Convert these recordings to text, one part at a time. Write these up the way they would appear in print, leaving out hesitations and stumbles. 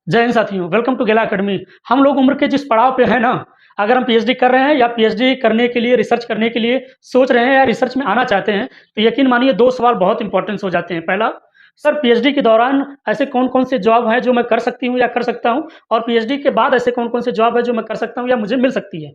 जय हिंद साथियों, welcome to गेला अकेडमी। हम लोग उम्र के जिस पड़ाव पे हैं ना, अगर हम पीएचडी कर रहे हैं या पीएचडी करने के लिए रिसर्च करने के लिए सोच रहे हैं या रिसर्च में आना चाहते हैं, तो यकीन मानिए 2 सवाल बहुत इंपॉर्टेंस हो जाते हैं। पहला, सर पीएचडी के दौरान ऐसे कौन-कौन से जॉब हैं जो मैं कर सकती हूँ या कर सकता हूँ, और पीएचडी के बाद ऐसे कौन-कौन से जॉब है जो मैं कर सकता हूँ या मुझे मिल सकती है।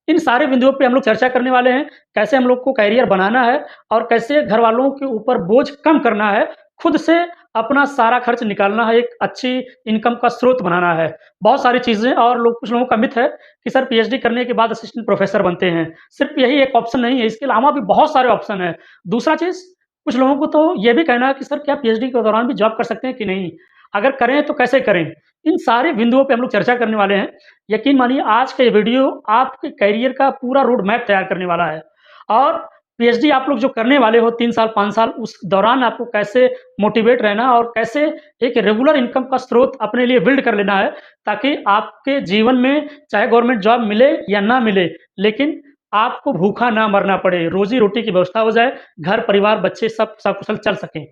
इन सारे बिंदुओं पे हम लोग चर्चा करने वाले हैं, कैसे हम लोग को करियर बनाना है और कैसे घरवालों के ऊपर बोझ कम करना है, खुद से अपना सारा खर्च निकालना है, एक अच्छी इनकम का स्रोत बनाना है। बहुत सारी चीज़ें, और कुछ लोगों का मिथ है कि सर पीएचडी करने के बाद असिस्टेंट प्रोफ़ेसर बनते हैं। सिर्फ़ यही एक ऑप्शन नहीं है, इसके अलावा भी बहुत सारे ऑप्शन हैं। दूसरा चीज़, कुछ लोगों को तो ये भी कहना है कि सर क्या पीएचडी के दौरान भी जॉब कर सकते हैं कि नहीं? अगर करें तो कैसे करें? इन सारे बिंदुओं पे हम लोग चर्चा करने वाले हैं। यकीन मानिए आज का ये वीडियो आपके करियर का पूरा रोड मैप तैयार करने वाला है। और पीएचडी आप लोग जो करने वाले हो 3 साल, 5 साल, उस दौरान आपको कैसे मोटिवेट रहना और कैसे एक रेगुलर इनकम का स्रोत अपने लिए बिल्ड कर लेना है, ताकि आपके जीवन में चाहे गवर्नमेंट जॉब मिले या ना मिले, लेकिन आपको भूखा ना मरना पड़े, रोज़ी-रोटी की व्यवस्था हो जाए, घर, परिवार, बच्चे सब सकुशल चल सकें।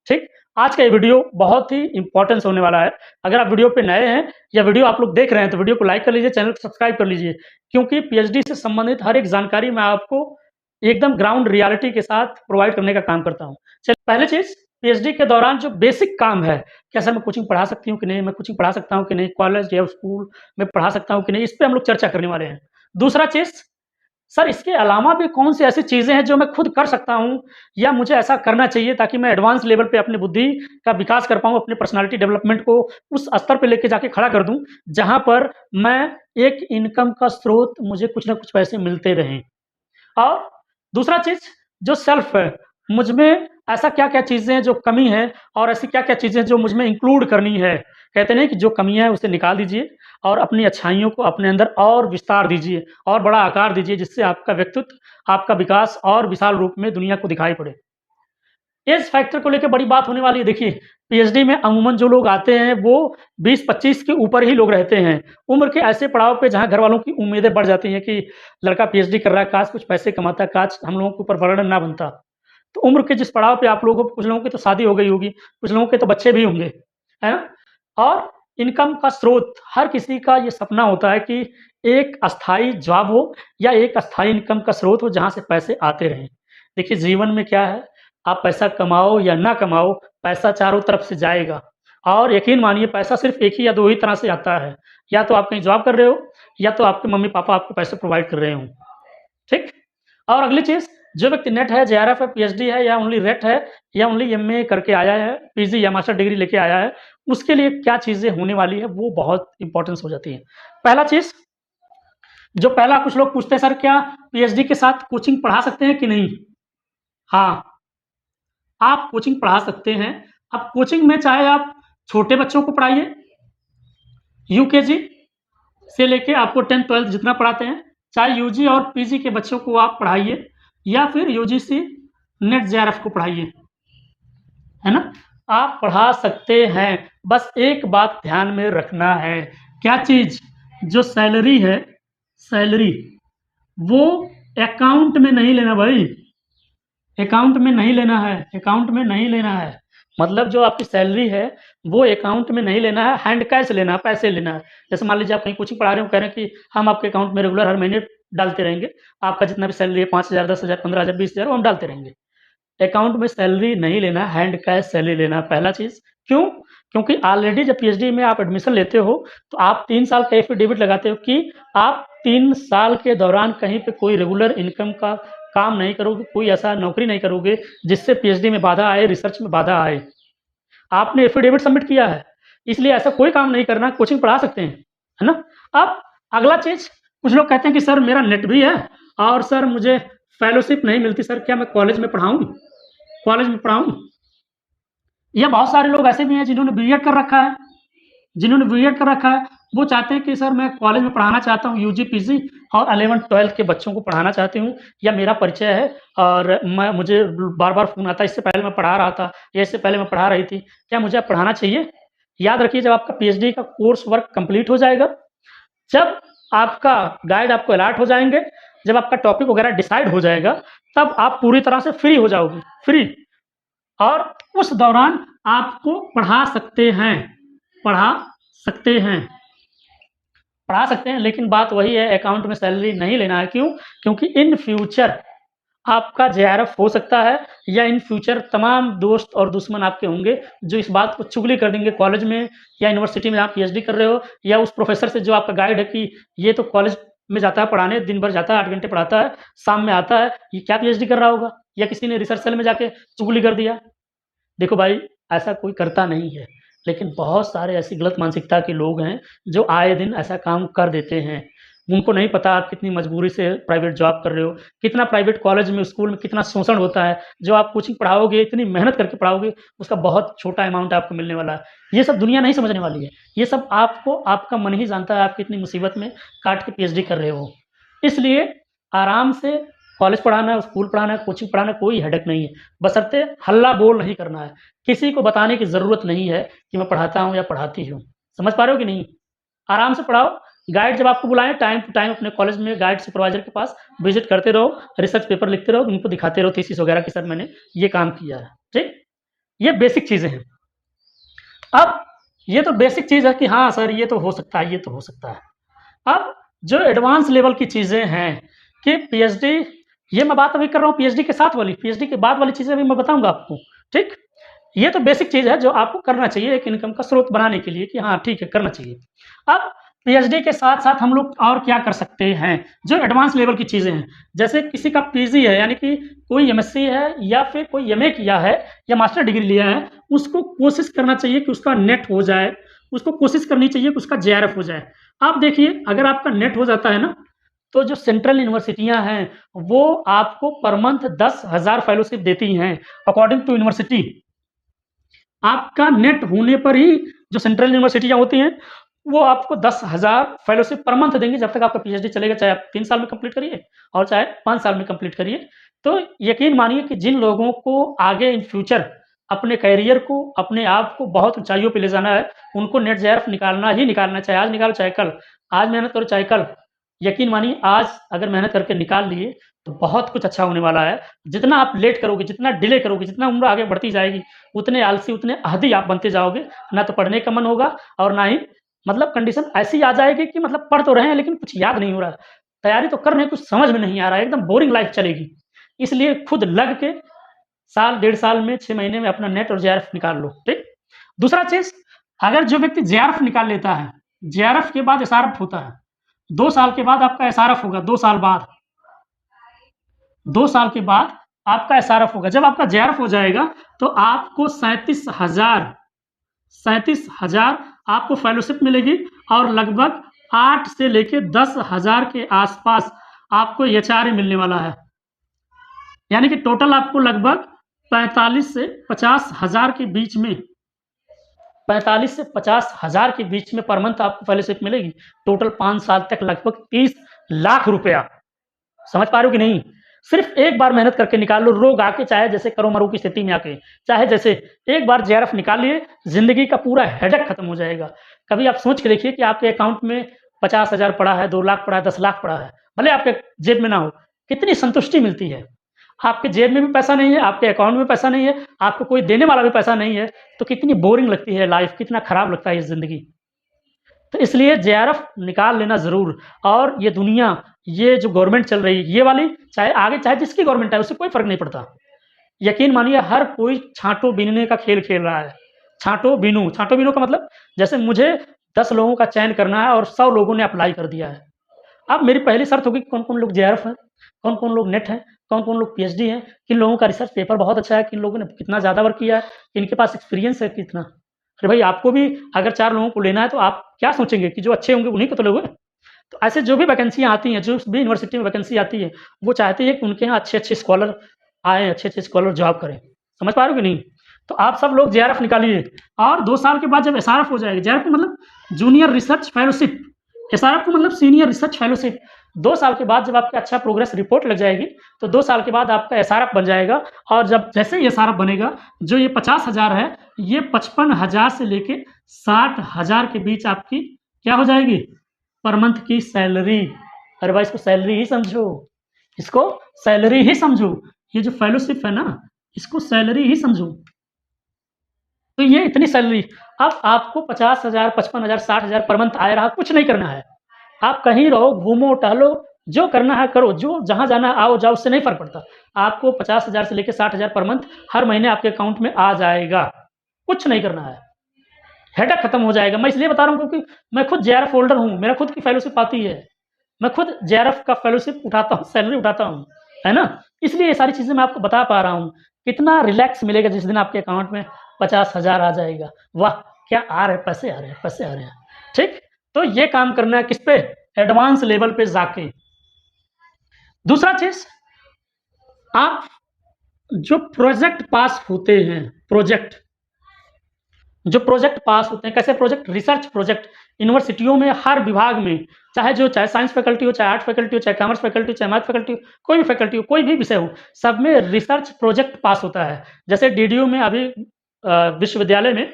ठीक? आज का ये वीडियो बहुत ही इम्पोर्टेंस होने वाला है। अगर आप वीडियो पे नए हैं या वीडियो आप लोग देख रहे हैं, तो वीडियो को लाइक कर लीजिए, चैनल को सब्सक्राइब कर लीजिए, क्योंकि पीएचडी से संबंधित हर एक जानकारी मैं आपको एकदम ग्राउंड रियलिटी के साथ प्रोवाइड करने का काम करता हूँ। चलिए, पहली चीज़, पीएचडी के दौरान जो बेसिक काम है, क्या सर मैं कोचिंग पढ़ा सकती हूँ कि नहीं? मैं कोचिंग पढ़ा सकता हूँ कि नहीं? कॉलेज या स्कूल में पढ़ा सकता हूँ कि नहीं? इस पे हम लोग चर्चा करने वाले हैं। दूसरा चीज़, सर इसके अलावा भी कौन-सी ऐसी चीज़ें हैं जो मैं खुद कर सकता हूँ या मुझे ऐसा करना चाहिए, ताकि मैं एडवांस लेवल पे अपनी बुद्धि का विकास कर पाऊँ, अपनी पर्सनैलिटी डेवलपमेंट को उस स्तर पे लेके जाके खड़ा कर दूँ, जहाँ पर मैं एक इनकम का स्रोत, मुझे कुछ ना कुछ पैसे मिलते रहें। और दूसरा चीज़, जो सेल्फ है, मुझ में ऐसा क्या-क्या चीज़ें हैं जो कमी है, और ऐसी क्या-क्या चीज़ें हैं जो मुझ में इंक्लूड करनी है। कहते नहीं कि जो कमियाँ हैं उसे निकाल दीजिए और अपनी अच्छाइयों को अपने अंदर और विस्तार दीजिए और बड़ा आकार दीजिए, जिससे आपका व्यक्तित्व, आपका विकास और विशाल रूप में दुनिया को दिखाई पड़े। एज फैक्टर को लेके बड़ी बात होने वाली है। देखिए, पीएचडी में अमूमन जो लोग आते हैं वो 20-25 के ऊपर ही लोग रहते हैं। उम्र के ऐसे पड़ाव पे जहाँ घरवालों की उम्मीदें बढ़ जाती हैं कि लड़का पीएचडी कर रहा है, काश कुछ पैसे कमाता, काश हम लोगों के ऊपर बर्डन ना बनता। तो उम्र के जिस पड़ाव पे आप लोगों को, कुछ लोगों की तो शादी हो गई होगी, कुछ लोगों के तो बच्चे भी होंगे, है ना? और इनकम का स्रोत, हर किसी का ये सपना होता है कि एक अस्थायी जॉब हो या एक अस्थायी इनकम का स्रोत हो, जहाँ से पैसे आते रहें। देखिए, जीवन में क्या है, आप पैसा कमाओ या ना कमाओ, पैसा चारों तरफ से जाएगा। और यकीन मानिए, पैसा सिर्फ़ एक ही या 2 ही तरह से आता है। या तो आप कहीं जॉब कर रहे हो, या तो आपके मम्मी-पापा आपको पैसे प्रोवाइड कर रहे हों। ठीक? और अगली चीज़, जो व्यक्ति नेट है, जेआरएफ है, पीएचडी है, या ओनली रेट है, या ओनली एमए करके आया है, पीजी या मास्टर डिग्री लेके आया है, उसके लिए क्या चीज़ें होने वाली है, वो बहुत इम्पोर्टेंस हो जाती है। पहला चीज़, जो पहला कुछ लोग पूछते हैं, सर क्या पीएचडी के साथ कोचिंग पढ़ा सकते हैं कि नहीं? हाँ, आप कोचिंग पढ़ा सकते हैं। अब कोचिंग में चाहे आप छोटे बच्चों को पढ़ाइए, यूकेजी से लेके आपको 10th-12th जितना पढ़ाते हैं, चाहे यूजी और पीजी के बच्चों को आप पढ़ाइए, या फिर यूजीसी नेट जेआरएफ को पढ़ाइए, है ना? आप पढ़ा सकते हैं, बस एक बात ध्यान में रखना है, क्या चीज़? जो सैलरी है, सैलरी वो अकाउंट में नहीं लेना भाई, अकाउंट में नहीं लेना है, अकाउंट में नहीं लेना है। मतलब जो आपकी सैलरी है, वो अकाउंट में नहीं लेना है, हैंड कैश लेना है, पैसे लेना है। जैसे मान लीजिए आप कहीं कोचिंग पढ़ा रहे हो, कह रहे हैं कि हम आपके अकाउंट में रेगुलर हर महीने डालते रहेंगे। आपका जितना भी सैलरी है, 5,000, 10,000, 15,000, 20,000, वो हम डालते रहेंगे। अकाउंट में सैलरी नहीं लेना, हैंड कैश सैलरी लेना, पहला चीज़। क्यों? क्योंकि ऑलरेडी जब पीएचडी में आप एडमिशन लेते हो, तो आप 3 साल का एफिडेविट लगाते हो कि आप 3 साल के दौरान कहीं पे कोई रेगुलर इनकम का काम नहीं करोगे, कोई ऐसा नौकरी नहीं करोगे जिससे पीएचडी में बाधा आए, रिसर्च में बाधा आए। आपने एफिडेविट सबमिट किया है, इसलिए ऐसा कोई काम नहीं करना, कोचिंग पढ़ा सकते हैं, है ना? अब अगला चीज़, कुछ लोग कहते हैं कि सर मेरा नेट भी है और सर मुझे फेलोशिप नहीं मिलती, सर क्या मैं कॉलेज में पढ़ाऊँ? कॉलेज में पढ़ाऊँ? या बहुत सारे लोग ऐसे भी हैं जिन्होंने बीएड कर रखा है, जिन्होंने बीएड कर रखा है, वो चाहते हैं कि सर मैं कॉलेज में पढ़ाना चाहता हूँ, यूजी, पीजी और 11th-12th के बच्चों को पढ़ाना चाहती हूँ, या मेरा परिचय है और मुझे बार-बार फ़ोन आता है, इससे पहले मैं पढ़ा रहा था या इससे पहले मैं पढ़ा रही थी, क्या मुझे अब पढ़ाना चाहिए? याद रखिए, जब आपका पीएचडी का कोर्स वर्क कंप्लीट हो जाएगा, जब आपका गाइड आपको अलॉट हो जाएँगे, जब आपका टॉपिक वगैरह डिसाइड हो जाएगा, तब आप पूरी तरह से फ्री हो जाओगे, फ्री। और उस दौरान आपको पढ़ा सकते हैं, पढ़ा सकते हैं, पढ़ा सकते हैं, लेकिन बात वही है, अकाउंट में सैलरी नहीं लेना है। क्यों? क्योंकि इन फ्यूचर आपका जेआरएफ हो सकता है, या इन फ्यूचर तमाम दोस्त और दुश्मन आपके होंगे जो इस बात को चुगली कर देंगे कॉलेज में या यूनिवर्सिटी में आप पीएचडी कर रहे हो, या उस प्रोफेसर से जो आपका गाइड है कि ये तो कॉलेज में जाता है पढ़ाने, दिन भर जाता है, 8 घंटे पढ़ाता है, शाम में आता है, ये क्या पीएचडी कर रहा होगा? या किसी ने रिसर्च सेल में जाके चुगली कर दिया। देखो भाई, ऐसा कोई करता नहीं है, लेकिन बहुत सारे ऐसी गलत मानसिकता के लोग हैं जो आए दिन ऐसा काम कर देते हैं। उनको नहीं पता आप कितनी मजबूरी से प्राइवेट जॉब कर रहे हो, कितना प्राइवेट कॉलेज में, स्कूल में कितना शोषण होता है। जो आप कोचिंग पढ़ाओगे, इतनी मेहनत करके पढ़ाओगे, उसका बहुत छोटा अमाउंट आपको मिलने वाला है। ये सब दुनिया नहीं समझने वाली है। ये सब आपको आपका मन ही जानता है आप कितनी मुसीबत में काट के पीएचडी कर रहे हो। इसलिए आराम से कॉलेज पढ़ाना है, स्कूल पढ़ाना है, कोचिंग पढ़ाना है, कोई हेडेक नहीं है। बशर्ते हल्ला बोल नहीं करना है। किसी को बताने की ज़रूरत नहीं है कि मैं पढ़ाता हूँ या पढ़ाती हूँ। समझ पा रहे हो कि नहीं? आराम से पढ़ाओ। गाइड जब आपको बुलाएँ, टाइम टू टाइम अपने कॉलेज में गाइड सुपरवाइज़र के पास विज़िट करते रहो, रिसर्च पेपर लिखते रहो, उनको दिखाते रहो थीसिस वगैरह कि सर मैंने ये काम किया है। ठीक? ये बेसिक चीज़ें हैं। अब ये तो बेसिक चीज़ है कि हाँ सर ये तो हो सकता है, ये तो हो सकता है। अब जो एडवांस लेवल की चीज़ें हैं कि पीएचडी, ये मैं बात अभी कर रहा हूँ पीएचडी के साथ वाली, पीएचडी के बाद वाली चीज़ें अभी मैं बताऊँगा आपको, ठीक? ये तो बेसिक चीज़ है जो आपको करना चाहिए एक इनकम का स्रोत बनाने के लिए कि हाँ, ठीक है, करना चाहिए। अब पीएचडी के साथ-साथ हम लोग और क्या कर सकते हैं, जो एडवांस लेवल की चीज़ें हैं। जैसे किसी का पीजी है, यानी कि कोई एमएससी है या फिर कोई एमए किया है या मास्टर डिग्री लिया है, उसको कोशिश करना चाहिए कि उसका नेट हो जाए, उसको कोशिश करनी चाहिए कि उसका जेआरएफ हो जाए। आप देखिए, अगर आपका नेट हो जाता है ना, तो जो सेंट्रल यूनिवर्सिटियाँ हैं, वो आपको पर मंथ 10,000 फेलोशिप देती हैं, अकॉर्डिंग टू यूनिवर्सिटी। आपका नेट होने पर ही जो सेंट्रल यूनिवर्सिटियाँ होती हैं, वो आपको 10,000 फेलोशिप पर मंथ देंगी, जब तक आपका पीएचडी चलेगा, चाहे आप 3 साल में कंप्लीट करिए और चाहे 5 साल में कंप्लीट करिए। तो यकीन मानिए कि जिन लोगों को आगे इन फ्यूचर अपने करियर को, अपने आप को बहुत ऊँचाइयों पे ले जाना है, उनको नेट जेआरएफ निकालना ही निकालना है, चाहे आज निकालो, चाहे कल। आज मेहनत करो, चाहे कल। यकीन मानिए आज अगर मेहनत करके निकाल लिए, तो बहुत कुछ अच्छा होने वाला है। जितना आप लेट करोगे, जितना डिले करोगे, जितना उम्र आगे बढ़ती जाएगी, उतने आलसी, उतने अहदी आप बनते जाओगे। ना तो पढ़ने का मन होगा और ना ही मतलब कंडीशन ऐसी आ जाएगी कि मतलब पढ़ तो रहे हैं लेकिन कुछ याद नहीं हो रहा है। तैयारी तो कर रहे हैं, कुछ समझ में नहीं आ रहा है, एकदम बोरिंग लाइफ़ चलेगी। इसलिए खुद लग के साल, डेढ़ साल में, 6 महीने में अपना नेट और जेआरएफ निकाल लो, ठीक? दूसरा चीज़, अगर जो व्यक्ति जेआरएफ निकाल लेता है, जेआरएफ के बाद एसआरएफ होता है। 2 साल के बाद आपका एसआरएफ होगा, 2 साल बाद। 2 साल के बाद आपका एसआरएफ होगा। जब आपका जेआरएफ हो जाएगा, तो आपको 37,000 आपको फेलोशिप मिलेगी और लगभग 8 से लेके 10,000 के आसपास आपको एचआरए मिलने वाला है। यानी कि टोटल आपको लगभग 45 से 50,000 के बीच में, 45 से 50,000 के बीच में पर मंथ आपको फेलोशिप मिलेगी। टोटल 5 साल तक लगभग 30 लाख रुपया। समझ पा रहे हो कि नहीं? सिर्फ़ एक बार मेहनत करके निकाल लो, रोग आके चाहे जैसे करो-मरो की स्थिति में आके, चाहे जैसे, एक बार जेआरएफ निकाल लिए, ज़िंदगी का पूरा हेडेक खत्म हो जाएगा। कभी आप सोच के देखिए कि आपके अकाउंट में 50,000 पड़ा है, 2 लाख पड़ा है, 10 लाख पड़ा है, भले आपके जेब में ना हो, कितनी संतुष्टि मिलती है। आपके जेब में भी पैसा नहीं है, आपके अकाउंट में पैसा नहीं है, आपको कोई देने वाला भी पैसा नहीं है, तो कितनी बोरिंग लगती है लाइफ़, कितना खराब लगता है ये ज़िंदगी। तो इसलिए जेआरएफ निकाल लेना ज़रूर। और ये दुनिया, ये जो गवर्नमेंट चल रही है, ये वाली, चाहे आगे चाहे जिसकी गवर्नमेंट है, उससे कोई फ़र्क नहीं पड़ता। यकीन मानिए हर कोई छाँटो-बीनने का खेल खेल रहा है। छाँटो-बीनूँ, छाँटो-बीनूँ का मतलब, जैसे मुझे 10 लोगों का चयन करना है और 100 लोगों ने अप्लाई कर दिया है। अब मेरी पहली शर्त होगी कौन-कौन लोग जेआरएफ हैं, कौन-कौन लोग नेट हैं, कौन-कौन लोग पीएचडी हैं, किन लोगों का रिसर्च पेपर बहुत अच्छा है, किन लोगों ने कितना ज़्यादा वर्क किया है, किनके पास एक्सपीरियंस है कितना। अरे भाई, आपको भी अगर 4 लोगों को लेना है तो आप क्या सोचेंगे कि जो अच्छे होंगे उन्हीं को तो लोगे। तो ऐसे जो भी वैकेंसियाँ आती हैं, जो भी यूनिवर्सिटी में वैकेंसी आती है, वो चाहती है कि उनके यहाँ अच्छे-अच्छे स्कॉलर आएँ, अच्छे-अच्छे स्कॉलर जॉब करें। समझ पा रहे हो कि नहीं? तो आप सब लोग जेआरएफ निकालिए और 2 साल के बाद जब एसआरएफ हो जाएगी, जेआरएफ का मतलब जूनियर रिसर्च फेलोशिप, एसआरएफ का मतलब सीनियर रिसर्च फेलोशिप। 2 साल के बाद जब आपका अच्छा प्रोग्रेस रिपोर्ट लग जाएगी, तो 2 साल के बाद आपका एसआरएफ बन जाएगा। और जब जैसे ही एसआरएफ बनेगा, जो ये 50,000 है, ये 55,000 से लेके 60,000 के बीच आपकी क्या हो जाएगी? पर मंथ की सैलरी। अरे भाई, इसको सैलरी ही समझो, इसको सैलरी ही समझो। ये जो फेलोशिप है ना, इसको सैलरी ही समझो। तो ये इतनी सैलरी, अब आपको 50,000, 55,000, 60,000 पर मंथ आ रहा, कुछ नहीं करना है। आप कहीं रहो, घूमो, टहलो, जो करना है करो, जो जहाँ जाना है आओ-जाओ, उससे नहीं फ़र्क पड़ता। आपको 50,000 से लेके 60,000 पर मंथ हर महीने आपके अकाउंट में आ जाएगा। कुछ नहीं करना है। हेडेक खत्म हो जाएगा। मैं इसलिए बता रहा हूँ क्योंकि मैं खुद जेआरएफ होल्डर हूँ, मेरा खुद की फेलोशिप आती है। मैं खुद जेआरएफ का फेलोशिप उठाता हूँ, सैलरी उठाता हूँ, है ना? इसलिए ये सारी चीज़ें मैं आपको बता पा रहा हूँ। कितना रिलैक्स मिलेगा जिस दिन आपके अकाउंट में 50,000 आ जाएगा। वाह! क्या आ रहे हैं, पैसे आ रहे हैं, पैसे आ रहे हैं। ठीक? तो ये काम करना है किस पे? एडवांस लेवल पे जाके। दूसरा चीज़, आप जो प्रोजेक्ट पास होते हैं, जो प्रोजेक्ट पास होते हैं, कैसे प्रोजेक्ट? रिसर्च प्रोजेक्ट यूनिवर्सिटियों में हर विभाग में, चाहे साइंस फैकल्टी हो, चाहे आर्ट फैकल्टी हो, चाहे कॉमर्स फैकल्टी हो, चाहे मैथ फैकल्टी हो, कोई भी फैकल्टी हो, कोई भी विषय हो, सब में रिसर्च प्रोजेक्ट पास होता है। जैसे डीडीयू में अभी विश्वविद्यालय में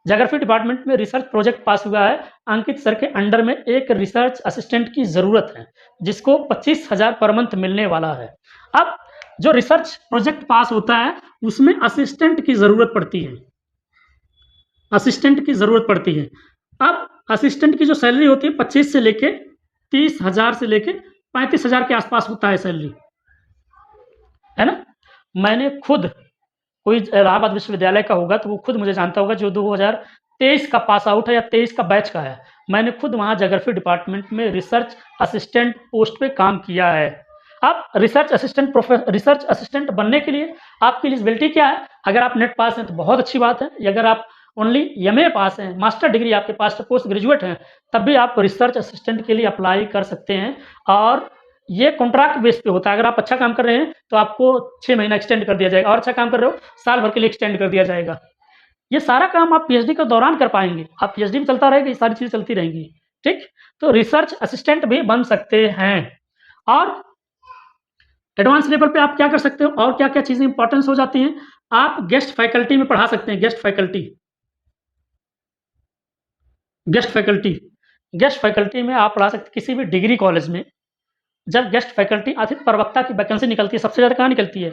ज्योग्राफी डिपार्टमेंट में रिसर्च प्रोजेक्ट पास हुआ है। अंकित सर के अंडर में एक रिसर्च असिस्टेंट की ज़रूरत है, जिसको 25,000 पर मंथ मिलने वाला है। अब जो रिसर्च प्रोजेक्ट पास होता है, उसमें असिस्टेंट की ज़रूरत पड़ती है। असिस्टेंट की ज़रूरत पड़ती है। अब असिस्टेंट की जो सैलरी होती है 25 से लेके 30,000 से लेके 35,000 के आसपास होता है सैलरी, है ना? मैंने खुद, कोई इलाहाबाद विश्वविद्यालय का होगा तो वो खुद मुझे जानता होगा, जो 2023 का पास आउट है या 23 का बैच का है। मैंने खुद वहाँ ज्योग्राफी डिपार्टमेंट में रिसर्च असिस्टेंट पोस्ट पे काम किया है। अब रिसर्च असिस्टेंट बनने के लिए आपकी एलिजिबिलिटी क्या है? अगर आप नेट पास हैं तो बहुत अच्छी बात है। अगर आप ओनली एमए पास हैं, मास्टर डिग्री आपके पास है, पोस्ट ग्रेजुएट हैं, तब भी आप रिसर्च असिस्टेंट के लिए अप्लाई कर सकते हैं। और ये कॉन्ट्रैक्ट बेस पे होता है। अगर आप अच्छा काम कर रहे हैं तो आपको 6 महीना एक्सटेंड कर दिया जाएगा, और अच्छा काम कर रहे हो साल भर के लिए एक्सटेंड कर दिया जाएगा। ये सारा काम आप पीएचडी के दौरान कर पाएँगे। आप पीएचडी में चलता रहेगा, ये सारी चीज़ें चलती रहेंगी, ठीक? तो रिसर्च असिस्टेंट भी बन सकते हैं। और एडवांस लेवल पे आप क्या कर सकते हो, और क्या-क्या चीज़ें इम्पोर्टेंस हो जाती हैं? आप गेस्ट फैकल्टी में पढ़ा सकते हैं, गेस्ट फैकल्टी में आप पढ़ा सकते हैं किसी भी डिग्री कॉलेज में। जब गेस्ट फैकल्टी अतिथि प्रवक्ता की वैकेंसी निकलती है, सबसे ज़्यादा कहाँ निकलती है?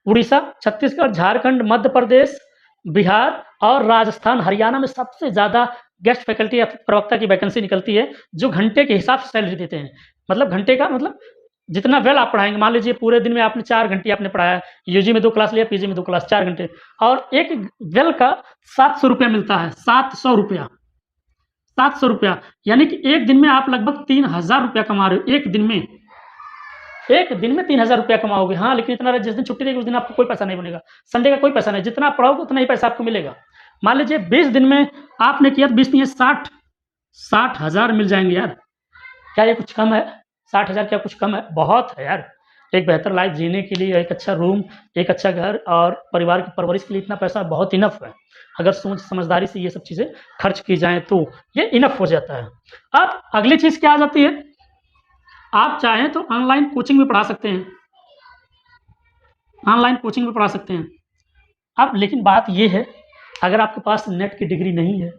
उड़ीसा, छत्तीसगढ़, झारखंड, मध्य प्रदेश, बिहार और राजस्थान, हरियाणा में सबसे ज़्यादा गेस्ट फैकल्टी अतिथि प्रवक्ता की वैकेंसी निकलती है, जो घंटे के हिसाब से सैलरी देते हैं। मतलब घंटे का मतलब जितना वेल आप पढ़ाएँगे, मान लीजिए पूरे दिन में आपने 4 घंटे आपने पढ़ाया, यूजी में 2 क्लास लिया, पीजी में 2 क्लास, 4 घंटे, और एक वेल का ₹700 मिलता है, ₹700, ₹700, यानी कि एक दिन में आप लगभग ₹3,000 कमा रहे हो, एक दिन में। एक दिन में ₹3,000 कमाओगे। हाँ, लेकिन इतना, जिस दिन छुट्टी रहेगी उस दिन आपको कोई पैसा नहीं बनेगा। संडे का कोई पैसा नहीं, जितना आप पढ़ाओगे उतना ही पैसा आपको मिलेगा। मान लीजिए 20 दिन में आपने किया तो 20 नहीं है 60,000 मिल जाएँगे यार। क्या ये कुछ कम है? 60,000 क्या कुछ कम है? बहुत है यार। एक बेहतर लाइफ़ जीने के लिए एक अच्छा रूम, एक अच्छा घर और परिवार की परवरिश के लिए इतना पैसा बहुत इनफ़ है। अगर सोच समझदारी से ये सब चीज़ें खर्च की जाएँ तो ये इनफ़ हो जाता है। अब अगली चीज़ क्या आ जाती है? आप चाहें तो ऑनलाइन कोचिंग भी पढ़ा सकते हैं। ऑनलाइन कोचिंग भी पढ़ा सकते हैं। अब लेकिन बात ये है, अगर आपके पास नेट की डिग्री नहीं है,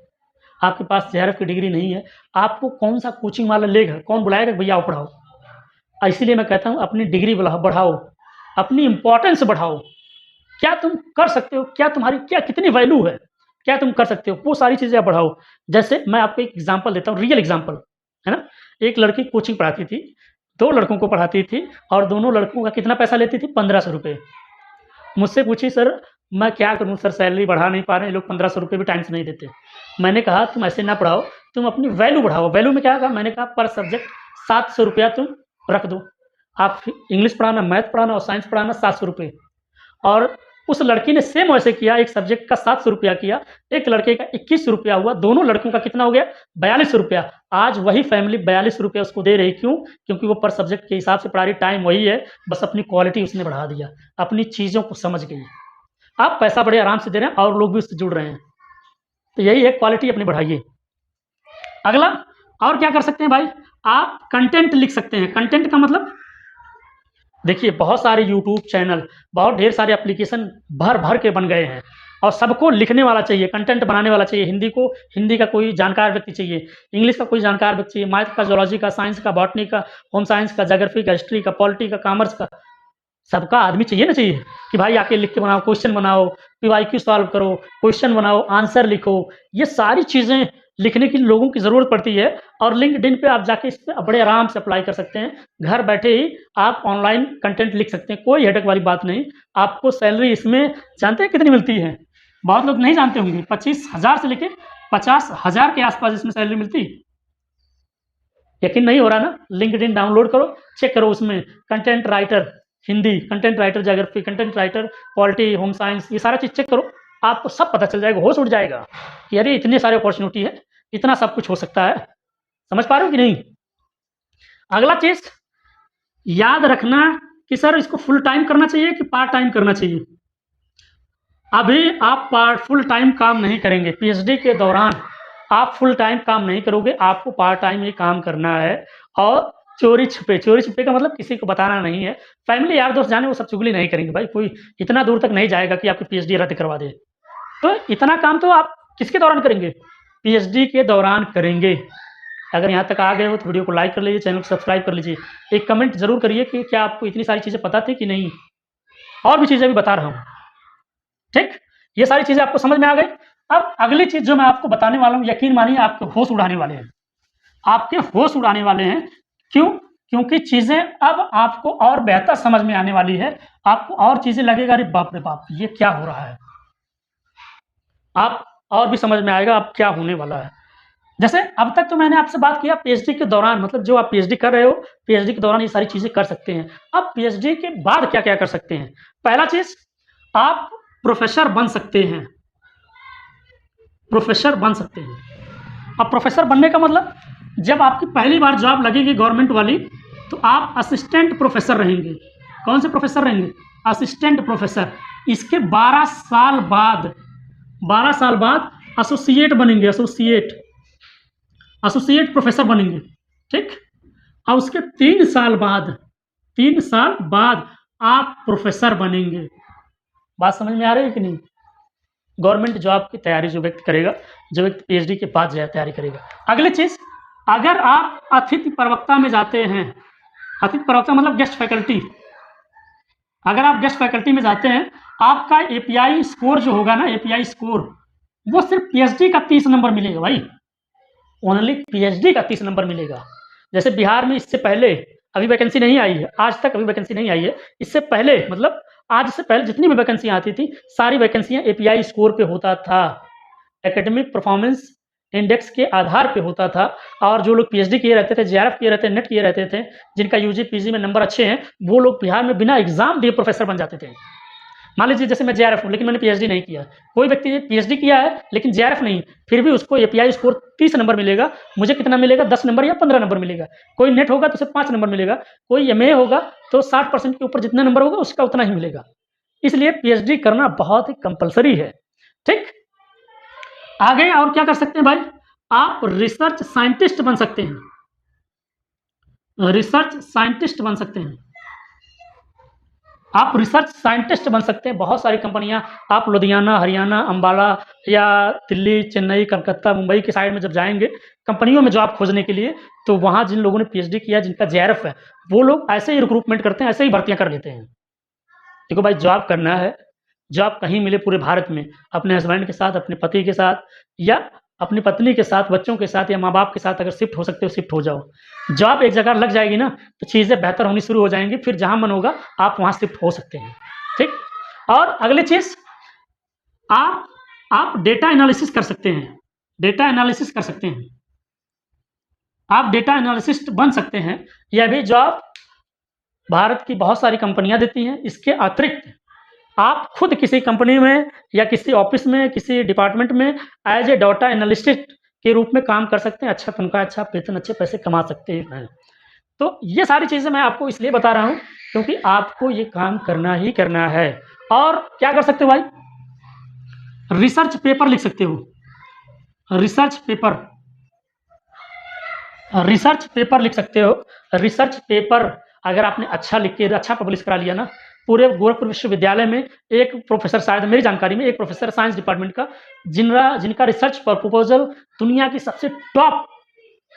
आपके पास जेआरएफ की डिग्री नहीं है, आपको कौन-सा कोचिंग वाला लेगा? कौन बुलाएगा कि भैया आओ पढ़ाओ? इसीलिए मैं कहता हूँ अपनी डिग्री बढ़ाओ, अपनी इम्पोर्टेंस बढ़ाओ। क्या तुम कर सकते हो? क्या तुम्हारी क्या कितनी वैल्यू है? क्या तुम कर सकते हो? वो सारी चीज़ें आप बढ़ाओ। जैसे मैं आपको एक एग्ज़ाम्पल देता हूँ, रियल एग्ज़ाम्पल, है ना? एक लड़की कोचिंग पढ़ाती थी, 2 लड़कों को पढ़ाती थी और दोनों लड़कों का कितना पैसा लेती थी? ₹1500। मुझसे पूछी, सर मैं क्या करूँ सर, सैलरी बढ़ा नहीं पा रहे हैं, ये लोग ₹1500 भी टाइम से नहीं देते। मैंने कहा तुम ऐसे ना पढ़ाओ, तुम अपनी वैल्यू बढ़ाओ। वैल्यू में क्या कहा? मैंने कहा पर सब्जेक्ट ₹700 तुम रख दो। आप इंग्लिश पढ़ाना, मैथ पढ़ाना और साइंस पढ़ाना ₹700। और उस लड़की ने सेम वैसे किया, एक सब्जेक्ट का ₹700 किया, एक लड़के का ₹21 हुआ, दोनों लड़कों का कितना हो गया? ₹42। आज वही फैमिली ₹42 उसको दे रही, क्यों? क्योंकि वो पर सब्जेक्ट के हिसाब से पढ़ा रही, टाइम वही है, बस अपनी क्वालिटी उसने बढ़ा दिया, अपनी चीज़ों को समझ गई। आप पैसा बड़े आराम से दे रहे हैं और लोग भी उससे जुड़ रहे हैं। तो यही है, क्वालिटी अपनी बढ़ाइए। अगला और क्या कर सकते हैं भाई? आप कंटेंट लिख सकते हैं। कंटेंट का मतलब देखिए, बहुत सारे यूट्यूब चैनल, बहुत ढेर सारे एप्लीकेशन भर-भर के बन गए हैं और सबको लिखने वाला चाहिए, कंटेंट बनाने वाला चाहिए। हिंदी का कोई जानकार व्यक्ति चाहिए, इंग्लिश का कोई जानकार व्यक्ति चाहिए, मैथ का, ज़ूलॉजी का, साइंस का, बॉटनी का, होम साइंस का, ज्योग्राफी का, हिस्ट्री का, पॉलिटी का, कॉमर्स का, सबका आदमी चाहिए ना, चाहिए कि भाई आके लिख के बनाओ, क्वेश्चन बनाओ, पीवाईक्यू सॉल्व करो, क्वेश्चन बनाओ, आंसर लिखो। ये सारी चीज़ें लिखने की लोगों की ज़रूरत पड़ती है और लिंक्डइन पे आप जाके इस पे बड़े आराम से अप्लाई कर सकते हैं। घर बैठे ही आप ऑनलाइन कंटेंट लिख सकते हैं, कोई हेडेक वाली बात नहीं। आपको सैलरी इसमें जानते हैं कितनी मिलती है? बहुत लोग नहीं जानते होंगे, 25,000 से लेके 50,000 के आस-पास इसमें सैलरी मिलती है। यकीन नहीं हो रहा ना? लिंक्डइन डाउनलोड करो, चेक करो उसमें content writer Hindi, content writer geography, content writer polity, home science, ये सारा चीज़ चेक करो, आपको सब पता चल जाएगा, होश उड़ जाएगा कि अरे इतने सारे अपॉर्च्युनिटी है, इतना सब कुछ हो सकता है। समझ पा रहे हो कि नहीं? अगला चीज़ याद रखना कि सर इसको फुल टाइम करना चाहिए कि पार्ट टाइम करना चाहिए। अभी आप फुल टाइम काम नहीं करेंगे, पीएचडी के दौरान आप फुल टाइम काम नहीं करोगे, आपको पार्ट टाइम ही काम करना है और चोरी-छुपे का मतलब किसी को बताना नहीं है। फैमिली यार दोस्त जाने वो सब चुगली नहीं करेंगे भाई, कोई इतना दूर तक नहीं जाएगा कि आपकी पीएचडी रद्द करवा दे। तो इतना काम तो आप किसके दौरान करेंगे? पीएचडी के दौरान करेंगे। अगर यहाँ तक आ गए हो तो वीडियो को लाइक कर लीजिए, चैनल को सब्सक्राइब कर लीजिए। एक कमेंट ज़रूर करिए कि क्या आपको इतनी सारी चीज़ें पता थी कि नहीं? और भी चीज़ें भी बता रहा हूँ, ठीक? ये सारी चीज़ें आपको समझ में आ गई? अब अगली चीज़ जो मैं आपको बताने वाला हूँ, यकीन मानिए आपके होश उड़ाने वाले हैं। आपके होश उड़ाने वाले हैं, क्यों? क्योंकि चीज़ें अब आपको और बेहतर समझ में आने वाली है। आपको और चीज़ें लगेगा अरे बाप रे बाप! ये क्या हो रहा है? आप और भी समझ में आएगा अब क्या होने वाला है। जैसे अब तक तो मैंने आपसे बात किया पीएचडी के दौरान, मतलब जो आप पीएचडी कर रहे हो, पीएचडी के दौरान ये सारी चीज़ें कर सकते हैं। अब पीएचडी के बाद क्या-क्या कर सकते हैं? पहला चीज़, आप प्रोफ़ेसर बन सकते हैं। प्रोफ़ेसर बन सकते हैं। अब प्रोफ़ेसर बनने का मतलब, जब आपकी पहली बार जॉब लगेगी गवर्नमेंट वाली, तो आप असिस्टेंट प्रोफ़ेसर रहेंगे। कौन से प्रोफ़ेसर रहेंगे? Assistant professor. इसके 12 साल बाद एसोसिएट बनेंगे, एसोसिएट प्रोफ़ेसर बनेंगे, ठीक? और उसके 3 साल बाद आप प्रोफ़ेसर बनेंगे। बात समझ में आ रही है कि नहीं? गवर्नमेंट जॉब की तैयारी जो व्यक्ति करेगा, जो व्यक्ति पीएचडी के बाद जो है तैयारी करेगा। अगली चीज़, अगर आप अतिथि प्रवक्ता में जाते हैं, अतिथि प्रवक्ता मतलब गेस्ट फैकल्टी, अगर आप गेस्ट फैकल्टी में जाते हैं, आपका एपीआई स्कोर जो होगा ना, एपीआई स्कोर, वो सिर्फ पीएचडी का 30 नंबर मिलेगा भाई, ओनली पीएचडी का 30 नंबर मिलेगा। जैसे बिहार में इससे पहले अभी वैकेंसी नहीं आई है, आज तक अभी वैकेंसी नहीं आई है। इससे पहले मतलब आज से पहले जितनी भी वैकेंसियाँ आती थी, सारी वैकेंसियाँ एपीआई स्कोर पे होता था, एकेडमिक परफॉर्मेंस इंडेक्स के आधार पे होता था। और जो लोग पीएचडी किए रहते थे, जेआरएफ किए रहते थे, नेट किए रहते थे, जिनका यूजी पीजी में नंबर अच्छे हैं, वो लोग बिहार में बिना एग्जाम दिए प्रोफेसर बन जाते थे। मान लीजिए जैसे मैं जेआरएफ हूँ, लेकिन मैंने पीएचडी नहीं किया। कोई व्यक्ति पीएचडी किया है लेकिन जेआरएफ नहीं, फिर भी उसको एपीआई स्कोर 30 नंबर मिलेगा। मुझे कितना मिलेगा? 10 नंबर या 15 नंबर मिलेगा। कोई नेट होगा तो उसे 5 नंबर मिलेगा, कोई एमए होगा तो 60% के ऊपर जितना नंबर होगा उसका उतना ही मिलेगा। इसलिए पीएचडी करना बहुत ही कंपल्सरी है, ठीक? आगे और क्या कर सकते हैं भाई? आप रिसर्च साइंटिस्ट बन सकते हैं, रिसर्च साइंटिस्ट बन सकते हैं। आप रिसर्च साइंटिस्ट बन सकते हैं। बहुत सारी कंपनियां, आप लुधियाना, हरियाणा, अंबाला या दिल्ली, चेन्नई, कलकत्ता, मुंबई की साइड में जब जाएंगे कंपनियों में जॉब खोजने के लिए, तो वहाँ जिन लोगों ने पीएचडी किया, जिनका जेआरएफ है, वो लोग ऐसे ही रिक्रूटमेंट करते हैं, ऐसे ही भर्तियां कर लेते हैं। देखो भाई, जॉब करना है, जॉब कहीं मिले पूरे भारत में, अपने हस्बैंड के साथ, अपने पति के साथ या अपनी पत्नी के साथ, बच्चों के साथ या माँ-बाप के साथ अगर शिफ्ट हो सकते हो, शिफ्ट हो जाओ। जॉब एक जगह लग जाएगी ना, तो चीज़ें बेहतर होनी शुरू हो जाएँगी, फिर जहाँ मन होगा आप वहाँ शिफ्ट हो सकते हैं, ठीक? और अगली चीज़, आप डेटा एनालिसिस कर सकते हैं, डेटा एनालिसिस कर सकते हैं। आप डेटा एनालिसिस्ट बन सकते हैं। यह भी जॉब भारत की बहुत सारी कंपनियाँ देती हैं। इसके अतिरिक्त आप खुद किसी कंपनी में या किसी ऑफिस में, किसी डिपार्टमेंट में एज ए डाटा एनालिस्ट के रूप में काम कर सकते हैं। अच्छा तनख्वाह, अच्छा वेतन, अच्छे पैसे कमा सकते हैं। तो ये सारी चीज़ें मैं आपको इसलिए बता रहा हूँ क्योंकि आपको ये काम करना ही करना है। और क्या कर सकते हो भाई? रिसर्च पेपर लिख सकते हो, रिसर्च पेपर लिख सकते हो। रिसर्च पेपर अगर आपने अच्छा लिख के अच्छा पब्लिश करा लिया ना, पूरे गोरखपुर विश्वविद्यालय में एक प्रोफेसर, शायद मेरी जानकारी में एक प्रोफेसर साइंस डिपार्टमेंट का, जिनका रिसर्च प्रपोजल दुनिया की सबसे टॉप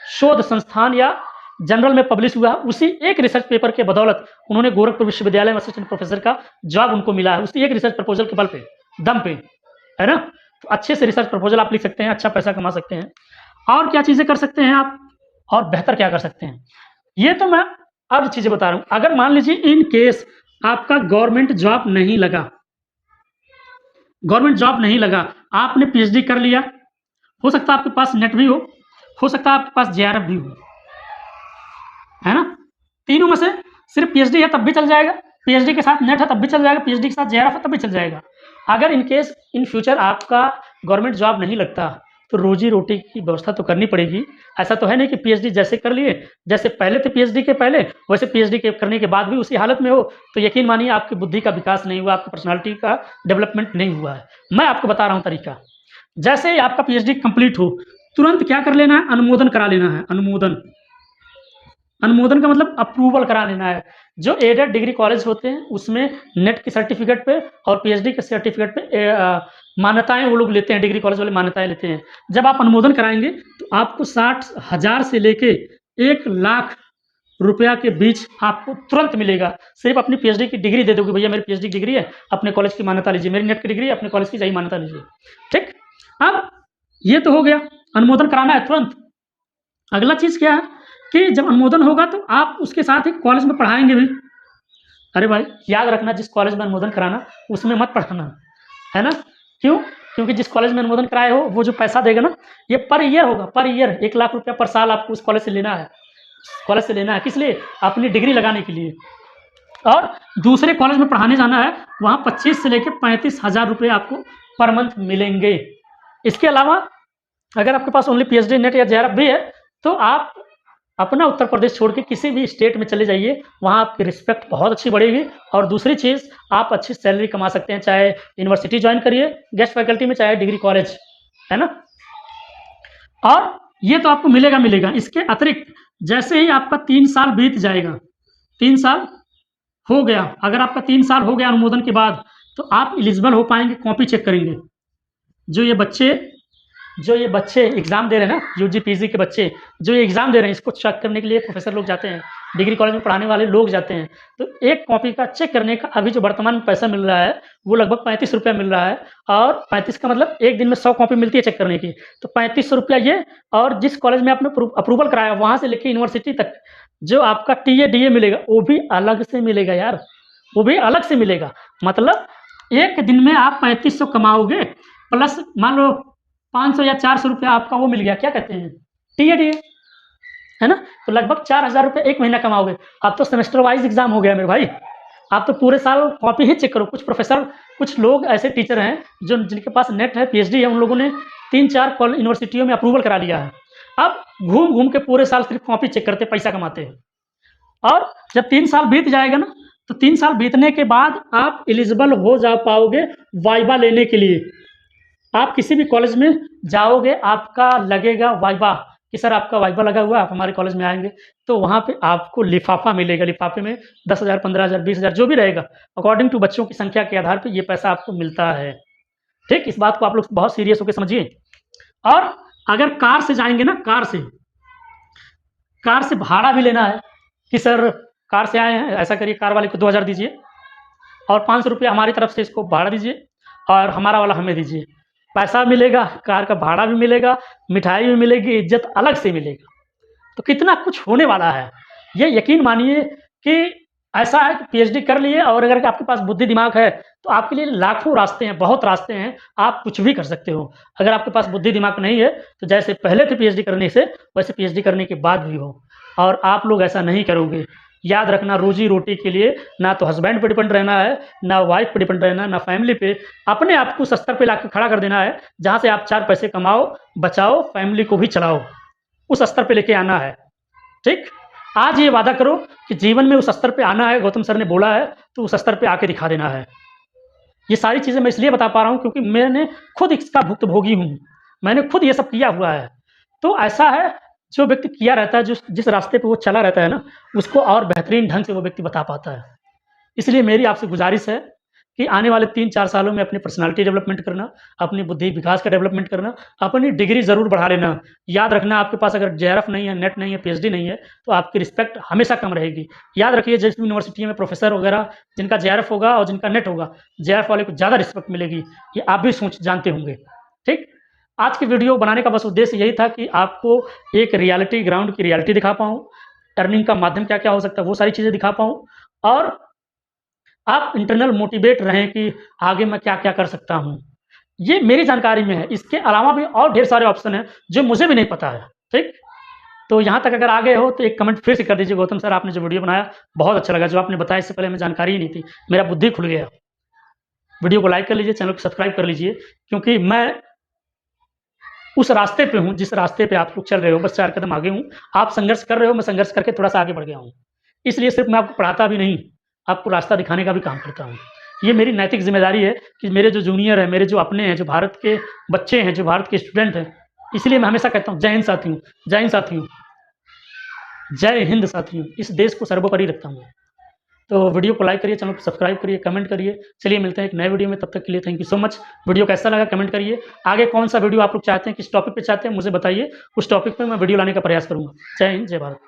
शोध संस्थान या जनरल में पब्लिश हुआ, उसी एक रिसर्च पेपर के बदौलत उन्होंने गोरखपुर विश्वविद्यालय में असिस्टेंट प्रोफेसर का जॉब उनको मिला है, उसी एक रिसर्च प्रपोजल के बल पे, दम पे, है ना? तो अच्छे से रिसर्च प्रपोजल आप लिख सकते हैं, अच्छा पैसा कमा सकते हैं। और क्या चीज़ें कर सकते हैं आप, और बेहतर क्या कर सकते हैं? ये तो मैं अब चीज़ें बता रहा हूँ। अगर मान लीजिए इन केस आपका गवर्नमेंट जॉब नहीं लगा, गवर्नमेंट जॉब नहीं लगा, आपने पीएचडी कर लिया, हो सकता है आपके पास नेट भी हो सकता है आपके पास जेआरएफ भी हो, है ना? तीनों में से सिर्फ पीएचडी है तब भी चल जाएगा, पीएचडी के साथ नेट है तब भी चल जाएगा, पीएचडी के साथ जेआरएफ है तब भी चल जाएगा। अगर इन केस इन फ्यूचर आपका गवर्नमेंट जॉब नहीं लगता, तो रोजी-रोटी की व्यवस्था तो करनी पड़ेगी। ऐसा तो है नहीं कि पीएचडी जैसे कर लिए, जैसे पहले थे पीएचडी के पहले, वैसे पीएचडी के करने के बाद भी उसी हालत में हो, तो यकीन मानिए आपकी बुद्धि का विकास नहीं हुआ, आपकी पर्सनैलिटी का डेवलपमेंट नहीं हुआ है। मैं आपको बता रहा हूँ तरीका। जैसे ही आपका पीएचडी कंप्लीट हो, तुरंत क्या कर लेना है, अनुमोदन करा लेना है। अनुमोदन, अनुमोदन का मतलब अप्रूवल करा लेना है। जो एडेड डिग्री कॉलेज होते हैं उसमें नेट के सर्टिफिकेट पे और पीएचडी के सर्टिफिकेट पे मान्यताएँ वो लोग लेते हैं, डिग्री कॉलेज वाले मान्यताएँ लेते हैं। जब आप अनुमोदन कराएँगे तो आपको 60,000 से लेके 1,00,000 रुपया के बीच आपको तुरंत मिलेगा। सिर्फ़ अपनी पीएचडी की डिग्री दे दोगे, भैया मेरी पीएचडी की डिग्री है, अपने कॉलेज की मान्यता लीजिए, मेरी नेट की डिग्री है, अपने कॉलेज की सही मान्यता लीजिए। ठीक? अब ये तो हो गया, अनुमोदन कराना है तुरंत। अगला चीज़ क्या है कि जब अनुमोदन होगा तो आप उसके साथ ही कॉलेज में पढ़ाएँगे भी। अरे भाई, याद रखना जिस कॉलेज में अनुमोदन कराना, उसमें मत पढ़ाना, है ना? क्यों? क्योंकि जिस कॉलेज में अनुमोदन कराए हो, वो जो पैसा देगा ना, ये पर ईयर होगा, पर ईयर 1,00,000 रुपया पर साल आपको उस कॉलेज से लेना है। कॉलेज से लेना है, किस लिए? अपनी डिग्री लगाने के लिए। और दूसरे कॉलेज में पढ़ाने जाना है, वहाँ 25 से लेके 35,000 रुपए आपको पर मंथ मिलेंगे। इसके अलावा अगर आपके पास ओनली पीएचडी, नेट या जेआरएफ भी है, तो आप अपना उत्तर प्रदेश छोड़ के किसी भी स्टेट में चले जाइए, वहाँ आपकी रिस्पेक्ट बहुत अच्छी बढ़ेगी। और दूसरी चीज़, आप अच्छी सैलरी कमा सकते हैं, चाहे यूनिवर्सिटी जॉइन करिए गेस्ट फैकल्टी में, चाहे डिग्री कॉलेज, है ना? और ये तो आपको मिलेगा मिलेगा। इसके अतिरिक्त जैसे ही आपका 3 साल बीत जाएगा, 3 साल हो गया, अगर आपका 3 साल हो गया अनुमोदन के बाद, तो आप एलिजिबल हो पाएँगे, कॉपी चेक करेंगे। जो ये बच्चे एग्ज़ाम दे रहे हैं ना, यूजी, पीजी के बच्चे जो ये एग्ज़ाम दे रहे हैं, इसको चेक करने के लिए प्रोफ़ेसर लोग जाते हैं, डिग्री कॉलेज में पढ़ाने वाले लोग जाते हैं। तो एक कॉपी का चेक करने का अभी जो वर्तमान में पैसा मिल रहा है, वो लगभग 35 रुपया मिल रहा है। और 35 का मतलब एक दिन में 100 कॉपी मिलती है चेक करने की, तो 3500 रुपया ये। और जिस कॉलेज में आपने अप्रूवल कराया, वहाँ से लेके यूनिवर्सिटी तक जो आपका टीए, डीए मिलेगा, वो भी अलग से मिलेगा यार, वो भी अलग से मिलेगा। मतलब एक दिन में आप 3500 कमाओगे, प्लस मान लो 500 या 400 रुपया आपका वो मिल गया, क्या कहते हैं, टीए डीए, है ना? तो लगभग 4,000 रुपये एक महीना कमाओगे। अब तो सेमेस्टर वाइज़ एग्ज़ाम हो गया मेरे भाई, आप तो पूरे साल कॉपी ही चेक करो। कुछ लोग ऐसे टीचर हैं जो जिनके पास नेट है, पीएचडी है, उन लोगों ने 3-4 यूनिवर्सिटियों में अप्रूवल करा लिया है। अब घूम-घूम के पूरे साल सिर्फ कॉपी चेक करते, पैसा कमाते हैं। और जब 3 साल बीत जाएगा ना, तो 3 साल बीतने के बाद आप एलिजिबल हो जा पाओगे वाइवा लेने के लिए। आप किसी भी कॉलेज में जाओगे, आपका लगेगा वाइवा कि सर आपका वाइवा लगा हुआ है, आप हमारे कॉलेज में आएँगे, तो वहाँ पे आपको लिफ़ाफ़ा मिलेगा। लिफ़ाफ़े में 10,000, 15,000, 20,000 जो भी रहेगा, अकॉर्डिंग टू बच्चों की संख्या के आधार पे ये पैसा आपको मिलता है। ठीक? इस बात को आप लोग बहुत सीरियस होके समझिए। और अगर कार से जाएँगे ना, कार से भाड़ा भी लेना है कि सर कार से आए हैं, ऐसा करिए कार वाले को 2,000 दीजिए और 500 रुपया हमारी तरफ से इसको भाड़ा दीजिए और हमारा वाला हमें दीजिए। पैसा मिलेगा, कार का भाड़ा भी मिलेगा, मिठाई भी मिलेगी, इज़्ज़त अलग से मिलेगा। तो कितना कुछ होने वाला है। ये यकीन मानिए कि ऐसा है कि पीएचडी कर लिए और अगर आपके पास बुद्धि दिमाग है, तो आपके लिए लाखों रास्ते हैं, बहुत रास्ते हैं, आप कुछ भी कर सकते हो। अगर आपके पास बुद्धि दिमाग नहीं है, तो जैसे पहले थे पीएचडी करने से, वैसे पीएचडी करने के बाद भी हो। और आप लोग ऐसा नहीं करोगे। याद रखना, रोज़ी-रोटी के लिए ना तो हस्बैंड पे डिपेंड रहना है, ना वाइफ़ पे डिपेंड रहना है, ना फैमिली पे। अपने आप को उस स्तर पे लाके खड़ा कर देना है, जहाँ से आप 4 पैसे कमाओ, बचाओ, फैमिली को भी चलाओ। उस स्तर पे लेके आना है, ठीक? आज ये वादा करो कि जीवन में उस स्तर पे आना है, गौतम सर ने बोला है, तो उस स्तर पे आके दिखा देना है। ये सारी चीज़ें मैं इसलिए बता पा रहा हूँ क्योंकि मैंने खुद इसका भुक्तभोगी हूँ। मैंने खुद ये सब किया हुआ है। तो ऐसा है, जो व्यक्ति किया रहता है, जिस रास्ते पे वो चला रहता है ना, उसको और बेहतरीन ढंग से वो व्यक्ति बता पाता है। इसलिए मेरी आपसे गुज़ारिश है कि आने वाले 3-4 सालों में अपनी पर्सनैलिटी डेवलपमेंट करना, अपनी बुद्धि विकास का डेवलपमेंट करना, अपनी डिग्री ज़रूर बढ़ा लेना। याद रखना आपके पास अगर जेआरएफ नहीं है, नेट नहीं है, पीएचडी नहीं है, तो आपकी रिस्पेक्ट हमेशा कम रहेगी। याद रखिए जिस यूनिवर्सिटी में प्रोफ़ेसर वगैरह जिनका जेआरएफ होगा और जिनका नेट होगा, जेआरएफ वाले को ज़्यादा रिस्पेक्ट मिलेगी। ये आप भी जानते होंगे, ठीक? आज की वीडियो बनाने का बस उद्देश्य यही था कि आपको एक रियलिटी ग्राउंड की रियलिटी दिखा पाऊँ, अर्निंग का माध्यम क्या-क्या हो सकता है, वो सारी चीज़ें दिखा पाऊँ और आप इंटरनल मोटिवेट रहें कि आगे मैं क्या-क्या कर सकता हूँ। ये मेरी जानकारी में है, इसके अलावा भी और ढेर सारे ऑप्शन हैं, जो मुझे भी नहीं पता है, ठीक? तो यहाँ तक अगर आ गए हो तो एक कमेंट फिर से कर दीजिए, गौतम सर आपने जो वीडियो बनाया बहुत अच्छा लगा, जो आपने बताया इससे पहले हमें जानकारी ही नहीं थी, मेरा बुद्धि खुल गया। वीडियो को लाइक कर लीजिए, चैनल को सब्सक्राइब कर लीजिए, क्योंकि मैं उस रास्ते पे हूँ, जिस रास्ते पे आप लोग चल रहे हो, बस 4 कदम आगे हूँ। आप संघर्ष कर रहे हो, मैं संघर्ष करके थोड़ा-सा आगे बढ़ गया हूँ। इसलिए सिर्फ़ मैं आपको पढ़ाता भी नहीं, आपको रास्ता दिखाने का भी काम करता हूँ। ये मेरी नैतिक ज़िम्मेदारी है कि मेरे जो जूनियर हैं, मेरे जो अपने हैं, जो भारत के बच्चे हैं, जो भारत के स्टूडेंट हैं, इसलिए मैं हमेशा कहता हूँ, जय हिंद साथियों, जय हिंद साथियों, जय हिंद साथियों। इस देश को सर्वोपरि रखता हूँ मैं। तो वीडियो को लाइक करिए, चैनल को सब्सक्राइब करिए, कमेंट करिए। चलिए मिलते हैं एक नए वीडियो में, तब तक के लिए thank you so much. Video कैसा लगा कमेंट करिए। आगे कौन-सा वीडियो आप लोग चाहते हैं, किस टॉपिक पे चाहते हैं मुझे बताइए, उस टॉपिक पे मैं वीडियो लाने का प्रयास करूँगा। जय हिंद, जय भारत।